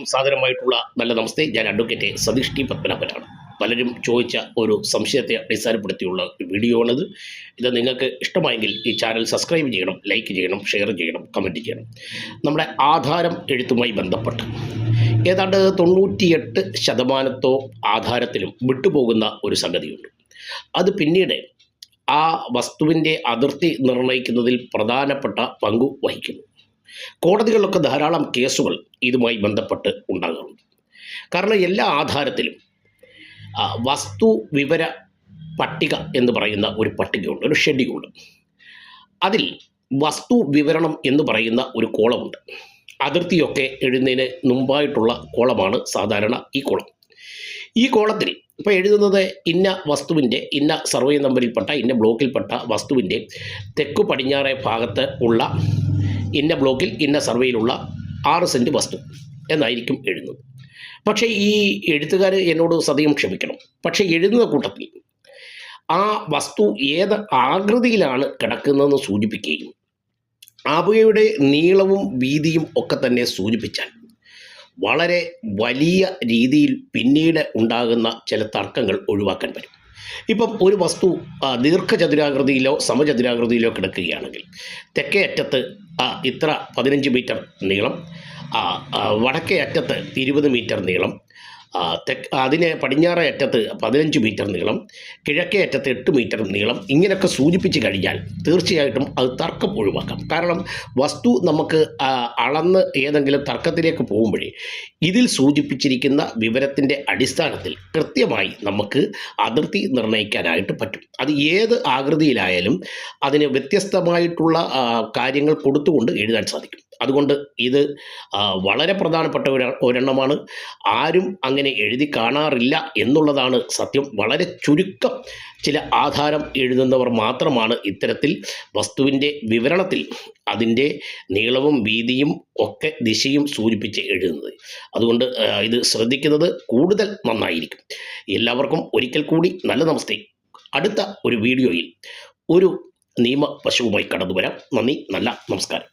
സാദരമായിട്ടുള്ള നല്ല നമസ്തേ. ഞാൻ advocate Satheesh T പത്മനാഭനാണ്. പലരും ചോദിച്ച ഒരു സംശയത്തെ അടിസ്ഥാനപ്പെടുത്തിയുള്ള വീഡിയോ ആണിത്. ഇത് നിങ്ങൾക്ക് ഇഷ്ടമായെങ്കിൽ ഈ ചാനൽ സബ്സ്ക്രൈബ് ചെയ്യണം, ലൈക്ക് ചെയ്യണം, ഷെയർ ചെയ്യണം, കമൻറ്റ് ചെയ്യണം. നമ്മുടെ ആധാരം എഴുത്തുമായി ബന്ധപ്പെട്ട് ഏതാണ്ട് 98% ആധാരത്തിലും വിട്ടുപോകുന്ന ഒരു സംഗതിയുണ്ട്. അത് പിന്നീട് ആ വസ്തുവിൻ്റെ അതിർത്തി നിർണ്ണയിക്കുന്നതിൽ പ്രധാനപ്പെട്ട പങ്കു വഹിക്കുന്നു. കോടതികളിലൊക്കെ ധാരാളം കേസുകൾ ഇതുമായി ബന്ധപ്പെട്ട് ഉണ്ടാകാറുണ്ട്. കാരണം എല്ലാ ആധാരത്തിലും വസ്തു വിവര പട്ടിക എന്ന് പറയുന്ന ഒരു പട്ടികയുണ്ട്, ഒരു ഷെഡ്യൂളുണ്ട്. അതിൽ വസ്തു വിവരണം എന്ന് പറയുന്ന ഒരു കോളമുണ്ട്. അതിർത്തിയൊക്കെ എഴുതുന്നതിന് മുമ്പായിട്ടുള്ള കോളമാണ് സാധാരണ ഈ കോളം. ഈ കോളത്തിൽ ഇപ്പോൾ എഴുതുന്നത് ഇന്ന വസ്തുവിൻ്റെ ഇന്ന സർവേ നമ്പറിൽപ്പെട്ട ഇന്ന ബ്ലോക്കിൽപ്പെട്ട വസ്തുവിൻ്റെ തെക്കു പടിഞ്ഞാറേ ഭാഗത്ത് ഉള്ള ഇന്ന ബ്ലോക്കിൽ ഇന്ന സർവേയിലുള്ള 6 സെൻറ്റ് വസ്തു എന്നായിരിക്കും എഴുതുന്നത്. പക്ഷേ ഈ എഴുത്തുകാർ എന്നോട് സദ്യം ക്ഷമിക്കണം. പക്ഷേ എഴുതുന്ന കൂട്ടത്തിൽ ആ വസ്തു ഏത് ആകൃതിയിലാണ് കിടക്കുന്നതെന്ന് സൂചിപ്പിക്കുകയും അവയുടെ നീളവും വീതിയും ഒക്കെ തന്നെ സൂചിപ്പിച്ചാൽ വളരെ വലിയ രീതിയിൽ പിന്നീട് ഉണ്ടാകുന്ന ചില തർക്കങ്ങൾ ഒഴിവാക്കാൻ പറ്റും. ഇപ്പം ഒരു വസ്തു ദീർഘചതുരാകൃതിയിലോ സമചതുരാകൃതിയിലോ കിടക്കുകയാണെങ്കിൽ തെക്കേ അറ്റത്ത് ഇത്ര 15 മീറ്റർ നീളം, വടക്കേ അറ്റത്ത് 20 മീറ്റർ നീളം, അതിന് പടിഞ്ഞാറേ അറ്റത്ത് 15 മീറ്റർ നീളം, കിഴക്കേ അറ്റത്ത് 8 മീറ്റർ നീളം, ഇങ്ങനെയൊക്കെ സൂചിപ്പിച്ച് കഴിഞ്ഞാൽ തീർച്ചയായിട്ടും അത് തർക്കം ഒഴിവാക്കാം. കാരണം വസ്തു നമുക്ക് അളന്ന് ഏതെങ്കിലും തർക്കത്തിലേക്ക് പോകുമ്പോഴേ ഇതിൽ സൂചിപ്പിച്ചിരിക്കുന്ന വിവരത്തിൻ്റെ അടിസ്ഥാനത്തിൽ കൃത്യമായി നമുക്ക് അതിർത്തി നിർണ്ണയിക്കാനായിട്ട് പറ്റും. അത് ഏത് ആകൃതിയിലായാലും അതിന് വ്യത്യസ്തമായിട്ടുള്ള കാര്യങ്ങൾ കൊടുത്തുകൊണ്ട് എഴുതാൻ സാധിക്കും. അതുകൊണ്ട് ഇത് വളരെ പ്രധാനപ്പെട്ട ഒരെണ്ണമാണ്. ആരും അങ്ങനെ എഴുതി കാണാറില്ല എന്നുള്ളതാണ് സത്യം. വളരെ ചുരുക്കം ചില ആധാരം എഴുതുന്നവർ മാത്രമാണ് ഇത്തരത്തിൽ വസ്തുവിൻ്റെ വിവരണത്തിൽ അതിൻ്റെ നീളവും വീതിയും ഒക്കെ ദിശയും സൂചിപ്പിച്ച് എഴുതുന്നത്. അതുകൊണ്ട് ഇത് ശ്രദ്ധിക്കുന്നത് കൂടുതൽ നന്നായിരിക്കും. എല്ലാവർക്കും ഒരിക്കൽ കൂടി നല്ല നമസ്തേ. അടുത്ത ഒരു വീഡിയോയിൽ ഒരു നിയമ വശവുമായി കടന്നു വരാം. നന്ദി, നല്ല നമസ്കാരം.